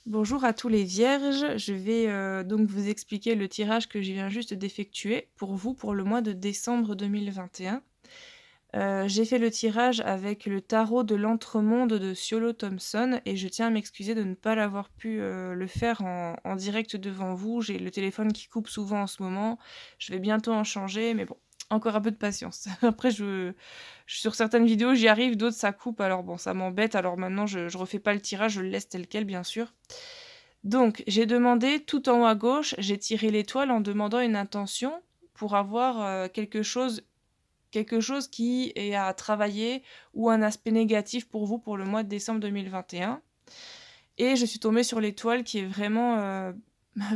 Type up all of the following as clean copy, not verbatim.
Bonjour à tous les vierges, je vais donc vous expliquer le tirage que je viens juste d'effectuer pour vous pour le mois de décembre 2021. J'ai fait le tirage avec le tarot de l'Entremonde de Siolo Thompson et je tiens à m'excuser de ne pas l'avoir pu, le faire en direct devant vous. J'ai le téléphone qui coupe souvent en ce moment. Je vais bientôt en changer, mais bon, encore un peu de patience. Après sur certaines vidéos, j'y arrive, d'autres ça coupe, alors bon, ça m'embête. Alors maintenant je refais pas le tirage, je le laisse tel quel, bien sûr. Donc j'ai demandé tout en haut à gauche, j'ai tiré l'étoile en demandant une intention pour avoir, quelque chose qui est à travailler ou un aspect négatif pour vous pour le mois de décembre 2021 et je suis tombée sur l'étoile qui est vraiment,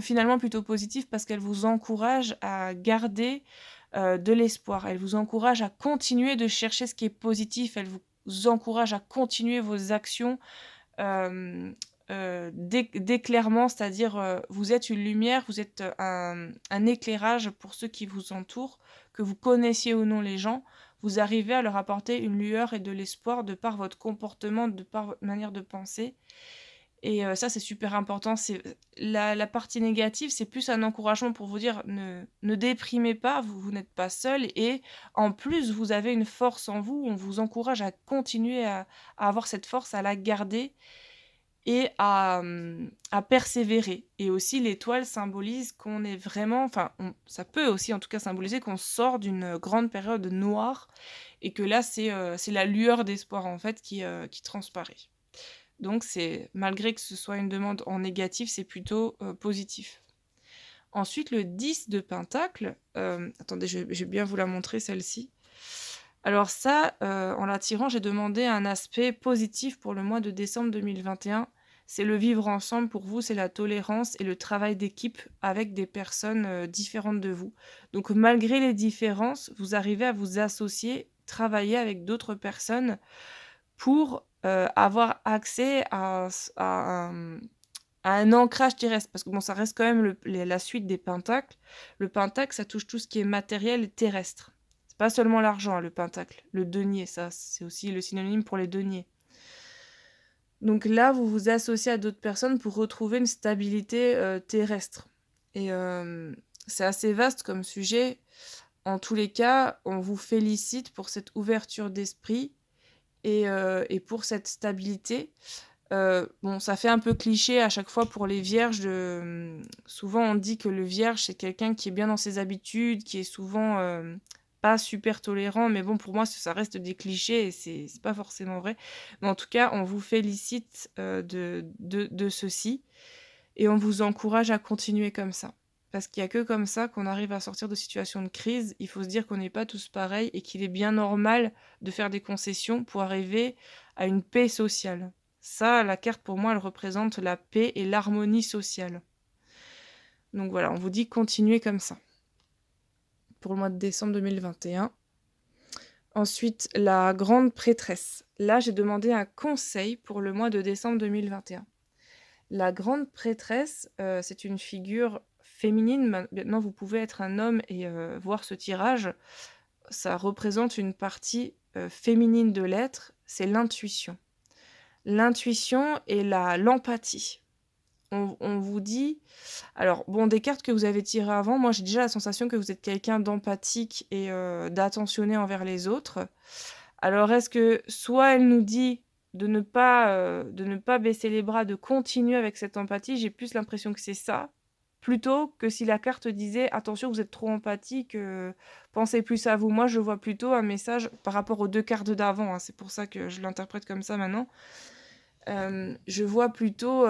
finalement plutôt positive parce qu'elle vous encourage à garder, de l'espoir. Elle vous encourage à continuer de chercher ce qui est positif. Elle vous encourage à continuer vos actions, hem, d'éclairement, c'est-à-dire, vous êtes une lumière, vous êtes, un éclairage pour ceux qui vous entourent, que vous connaissiez ou non les gens. Vous arrivez à leur apporter une lueur et de l'espoir de par votre comportement, de par votre manière de penser et ça, c'est super important. C'est la partie négative, c'est plus un encouragement pour vous dire: «Ne déprimez pas, vous n'êtes pas seul et en plus, vous avez une force en vous». On vous encourage à continuer à avoir cette force, à la garder et à persévérer et aussi l'étoile symbolise qu'on est vraiment enfin, ça peut aussi en tout cas symboliser qu'on sort d'une grande période noire et que là, c'est la lueur d'espoir en fait qui transparaît. Donc c'est malgré que ce soit une demande en négatif, c'est plutôt, positif. Ensuite le 10 de pentacle, attendez, je vais bien vous la montrer celle-ci. Alors ça, en la tirant, j'ai demandé un aspect positif pour le mois de décembre 2021. C'est le vivre ensemble pour vous, c'est la tolérance et le travail d'équipe avec des personnes, différentes de vous. Donc malgré les différences, vous arrivez à vous associer, travailler avec d'autres personnes pour, avoir accès à un ancrage terrestre. Parce que bon, ça reste quand même la suite des pentacles. Le pentacle, ça touche tout ce qui est matériel et terrestre. C'est pas seulement l'argent, hein, le pentacle. Le denier, ça, c'est aussi le synonyme pour les deniers. Donc là, vous vous associez à d'autres personnes pour retrouver une stabilité, terrestre et c'est assez vaste comme sujet. En tous les cas, on vous félicite pour cette ouverture d'esprit et pour cette stabilité. Bon, ça fait un peu cliché à chaque fois pour les vierges souvent on dit que le vierge, c'est quelqu'un qui est bien dans ses habitudes, qui est souvent, pas super tolérant, mais bon, pour moi, ça reste des clichés et c'est pas forcément vrai. Mais en tout cas, on vous félicite, de ceci et on vous encourage à continuer comme ça. Parce qu'il y a que comme ça qu'on arrive à sortir de situations de crise. Il faut se dire qu'on n'est pas tous pareils et qu'il est bien normal de faire des concessions pour arriver à une paix sociale. Ça, la carte pour moi, elle représente la paix et l'harmonie sociale. Donc voilà, on vous dit continuez comme ça pour le mois de décembre 2021. Ensuite, la grande prêtresse. Là, j'ai demandé un conseil pour le mois de décembre 2021. La grande prêtresse, c'est une figure féminine. Maintenant, vous pouvez être un homme et voir ce tirage. Ça représente une partie, féminine de l'être, c'est l'intuition. L'intuition et l'empathie. On vous dit alors bon, des cartes que vous avez tirées avant, moi j'ai déjà la sensation que vous êtes quelqu'un d'empathique et d'attentionné envers les autres. Alors est-ce que soit elle nous dit de ne pas baisser les bras, de continuer avec cette empathie, j'ai plus l'impression que c'est ça, plutôt que si la carte disait: «Attention, vous êtes trop empathique, pensez plus à vous». Moi, je vois plutôt un message par rapport aux 2 cartes d'avant, hein, c'est pour ça que je l'interprète comme ça maintenant. Je vois plutôt,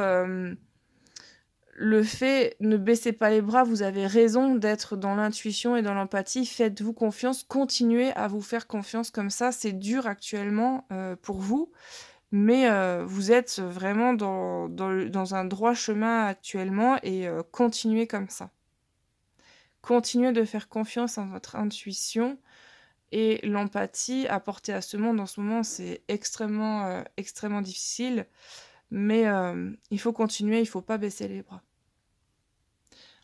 le fait: «Ne baissez pas les bras, vous avez raison d'être dans l'intuition et dans l'empathie, faites-vous confiance, continuez à vous faire confiance comme ça, c'est dur actuellement, pour vous, mais vous êtes vraiment dans un droit chemin actuellement et continuez comme ça. Continuez de faire confiance en votre intuition et l'empathie apportée à ce monde en ce moment, c'est extrêmement, extrêmement difficile, mais il faut continuer, il faut pas baisser les bras».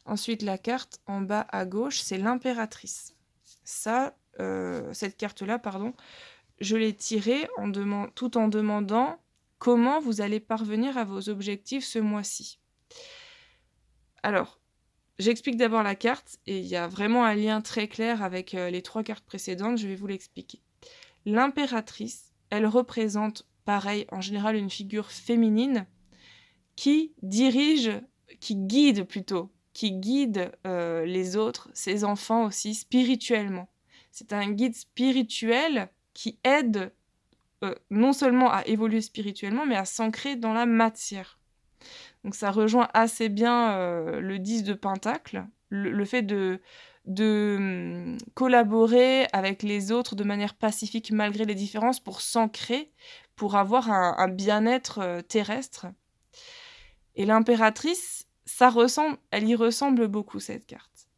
Ensuite, la carte en bas à gauche, c'est l'impératrice. Ça, cette carte-là, pardon, je l'ai tirée tout en demandant comment vous allez parvenir à vos objectifs ce mois-ci. Alors, j'explique d'abord la carte et il y a vraiment un lien très clair avec, les 3 cartes précédentes, je vais vous l'expliquer. L'impératrice, elle représente, pareil, en général une figure féminine qui dirige, qui guide, les autres, ses enfants aussi, spirituellement. C'est un guide spirituel qui aide, non seulement à évoluer spirituellement, mais à s'ancrer dans la matière. Donc ça rejoint assez bien, le 10 de pentacle, le fait de collaborer avec les autres de manière pacifique malgré les différences pour s'ancrer, pour avoir un bien-être, terrestre. Et l'impératrice, elle y ressemble beaucoup cette carte.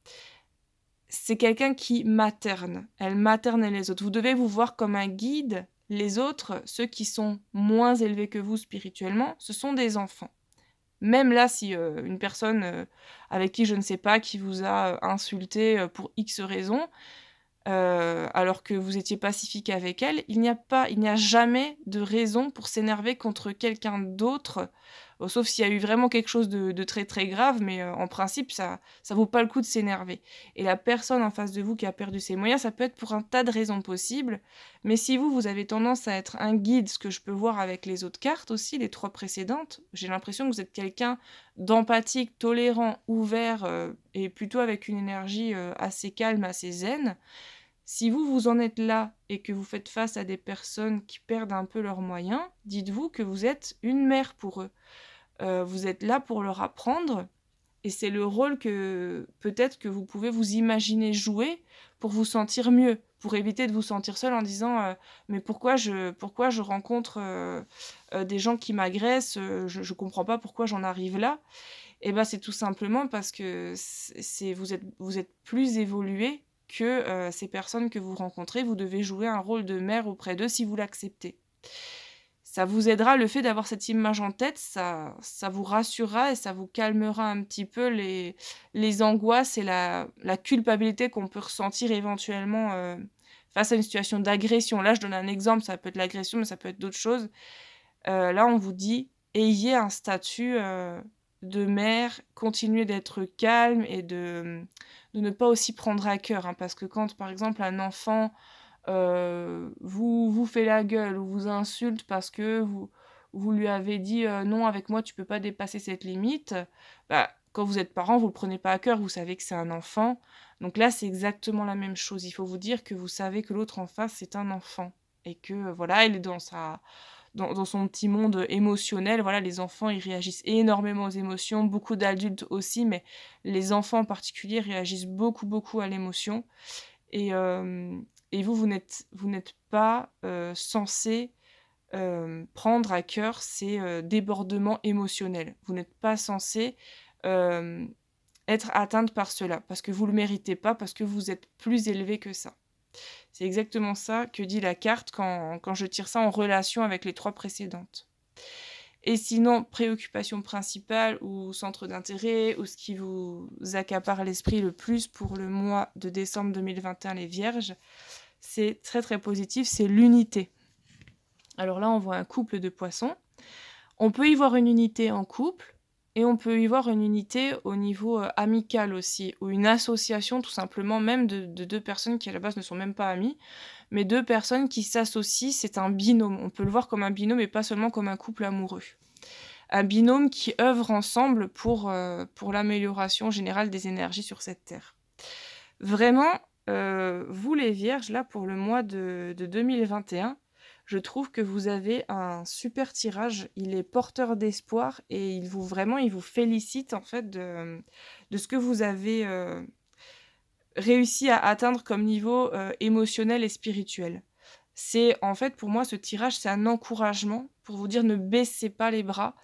C'est quelqu'un qui materne, elle materne les autres. Vous devez vous voir comme un guide, les autres, ceux qui sont moins élevés que vous spirituellement, ce sont des enfants. Même là, si, une personne, avec qui je ne sais pas, qui vous a, insulté, pour X raison, alors que vous étiez pacifique avec elle, il n'y a jamais de raison pour s'énerver contre quelqu'un d'autre, sauf s'il y a eu vraiment quelque chose de très, très grave, mais, en principe, ça vaut pas le coup de s'énerver. Et la personne en face de vous qui a perdu ses moyens, ça peut être pour un tas de raisons possibles, mais si vous avez tendance à être un guide, ce que je peux voir avec les autres cartes aussi, les 3 précédentes, j'ai l'impression que vous êtes quelqu'un d'empathique, tolérant, ouvert, et plutôt avec une énergie, assez calme, assez zen. Si vous en êtes là et que vous faites face à des personnes qui perdent un peu leurs moyens, dites-vous que vous êtes une mère pour eux. Vous êtes là pour leur apprendre et c'est le rôle que peut-être que vous pouvez vous imaginer jouer pour vous sentir mieux, pour éviter de vous sentir seul en disant, «Mais pourquoi je rencontre, des gens qui m'agressent, je comprends pas pourquoi j'en arrive là?» Et ben, c'est tout simplement parce que vous êtes plus évolué que, ces personnes que vous rencontrez. Vous devez jouer un rôle de mère auprès d'eux si vous l'acceptez. Ça vous aidera, le fait d'avoir cette image en tête, ça vous rassurera et ça vous calmera un petit peu les angoisses et la culpabilité qu'on peut ressentir éventuellement, face à une situation d'agression. Là, je donne un exemple, ça peut être l'agression, mais ça peut être d'autres choses. Là, on vous dit: «Ayez un statut, de mère, continuez d'être calme et de ne pas aussi prendre à cœur», hein. Parce que quand, par exemple, un enfant, vous fait la gueule ou vous insulte parce que vous lui avez dit, «Non, avec moi, tu peux pas dépasser cette limite», bah, quand vous êtes parent, vous le prenez pas à cœur, vous savez que c'est un enfant. Donc là, c'est exactement la même chose. Il faut vous dire que vous savez que l'autre en face, c'est un enfant et que, voilà, il est dans son petit monde émotionnel. Voilà, les enfants, ils réagissent énormément aux émotions, beaucoup d'adultes aussi, mais les enfants en particulier réagissent beaucoup, beaucoup à l'émotion et hem et vous n'êtes pas, censés, prendre à cœur ces, débordements émotionnels. Vous n'êtes pas censés, hem, être atteinte par cela, parce que vous le méritez pas, parce que vous êtes plus élevé que ça. C'est exactement ça que dit la carte quand je tire ça en relation avec les 3 précédentes. Et sinon, préoccupation principale ou centre d'intérêt ou ce qui vous accapare l'esprit le plus pour le mois de décembre 2021 les vierges, c'est très, très positif, c'est l'unité. Alors là, on voit un couple de poissons. On peut y voir une unité en couple et on peut y voir une unité au niveau, amical aussi ou une association tout simplement même de 2 personnes qui à la base ne sont même pas amies, mais 2 personnes qui s'associent, c'est un binôme. On peut le voir comme un binôme et pas seulement comme un couple amoureux. Un binôme qui œuvre ensemble pour l'amélioration générale des énergies sur cette terre. Vraiment, vous les vierges, là, pour le mois de 2021, je trouve que vous avez un super tirage. Il est porteur d'espoir et il vous félicite, en fait, de ce que vous avez, réussi à atteindre comme niveau, émotionnel et spirituel. C'est en fait, pour moi, ce tirage, c'est un encouragement pour vous dire: «Ne baissez pas les bras,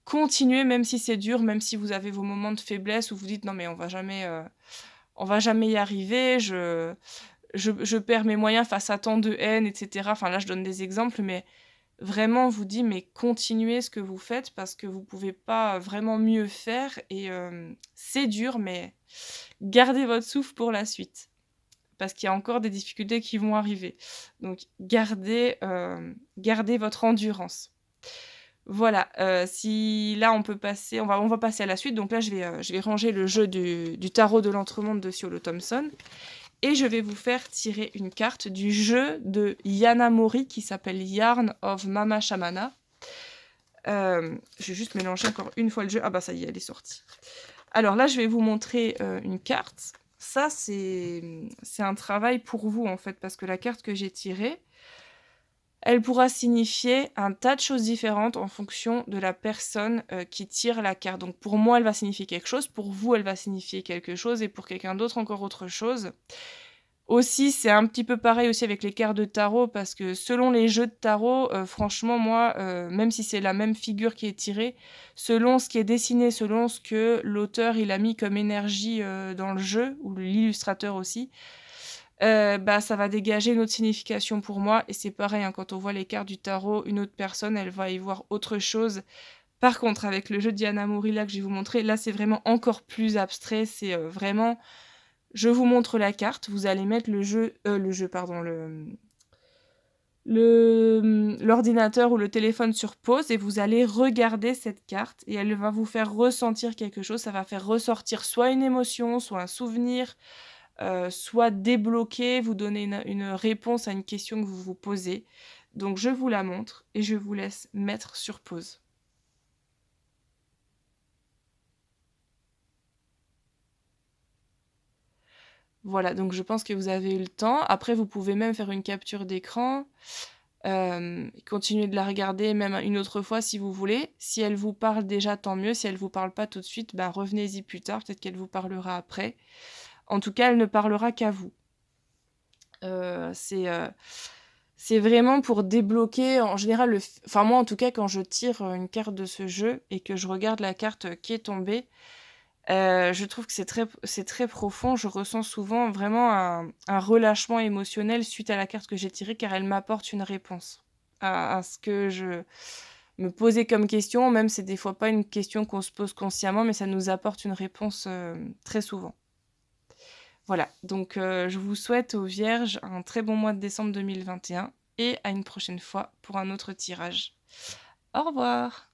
continuez même si c'est dur, même si vous avez vos moments de faiblesse où vous dites: "Non mais on va jamais y arriver, je perds mes moyens face à tant de haine" et cetera. Enfin là, je donne des exemples, mais vraiment on vous dit: «Mais continuez ce que vous faites parce que vous pouvez pas vraiment mieux faire et c'est dur, mais gardez votre souffle pour la suite». Parce qu'il y a encore des difficultés qui vont arriver. Donc gardez votre endurance. Voilà, si là on peut passer on va passer à la suite, donc là je vais ranger le jeu du tarot de l'entremonde de Siolo Thompson et je vais vous faire tirer une carte du jeu de Yana Mori qui s'appelle Yarn of Mama Shamana. Je vais juste mélanger encore une fois le jeu. Ah bah ça y est, elle est sortie. Alors là, je vais vous montrer, une carte. Ça, c'est un travail pour vous, en fait, parce que la carte que j'ai tirée, elle pourra signifier un tas de choses différentes en fonction de la personne, qui tire la carte. Donc pour moi, elle va signifier quelque chose, pour vous, elle va signifier quelque chose et pour quelqu'un d'autre, encore autre chose. Aussi, c'est un petit peu pareil aussi avec les cartes de tarot parce que selon les jeux de tarot, franchement moi, même si c'est la même figure qui est tirée, selon ce qui est dessiné, selon ce que l'auteur il a mis comme énergie, dans le jeu ou l'illustrateur aussi, bah, ça va dégager une autre signification pour moi et c'est pareil, hein, quand on voit les cartes du tarot, une autre personne, elle va y voir autre chose. Par contre, avec le jeu de Diana Mori là que je vais vous montrer, là, c'est vraiment encore plus abstrait, c'est, vraiment je vous montre la carte, vous allez mettre le jeu pardon, l'ordinateur ou le téléphone sur pause et vous allez regarder cette carte et elle va vous faire ressentir quelque chose. Ça va faire ressortir soit une émotion, soit un souvenir, soit débloquer, vous donner une réponse à une question que vous vous posez. Donc je vous la montre et je vous laisse mettre sur pause. Voilà, donc je pense que vous avez eu le temps. Après, vous pouvez même faire une capture d'écran. Continuez de la regarder même une autre fois si vous voulez. Si elle vous parle déjà, tant mieux. Si elle vous parle pas tout de suite, bah, revenez-y plus tard. Peut-être qu'elle vous parlera après. En tout cas, elle ne parlera qu'à vous. Heu, c'est, heu, c'est vraiment pour débloquer en général enfin moi en tout cas quand je tire, une carte de ce jeu et que je regarde la carte, qui est tombée, je trouve que c'est très profond. Je ressens souvent vraiment un relâchement émotionnel suite à la carte que j'ai tirée, car elle m'apporte une réponse à ce que je me posais comme question. Même c'est des fois pas une question qu'on se pose consciemment, mais ça nous apporte une réponse, très souvent. Voilà, donc je vous souhaite aux vierges un très bon mois de décembre 2021 et à une prochaine fois pour un autre tirage. Au revoir!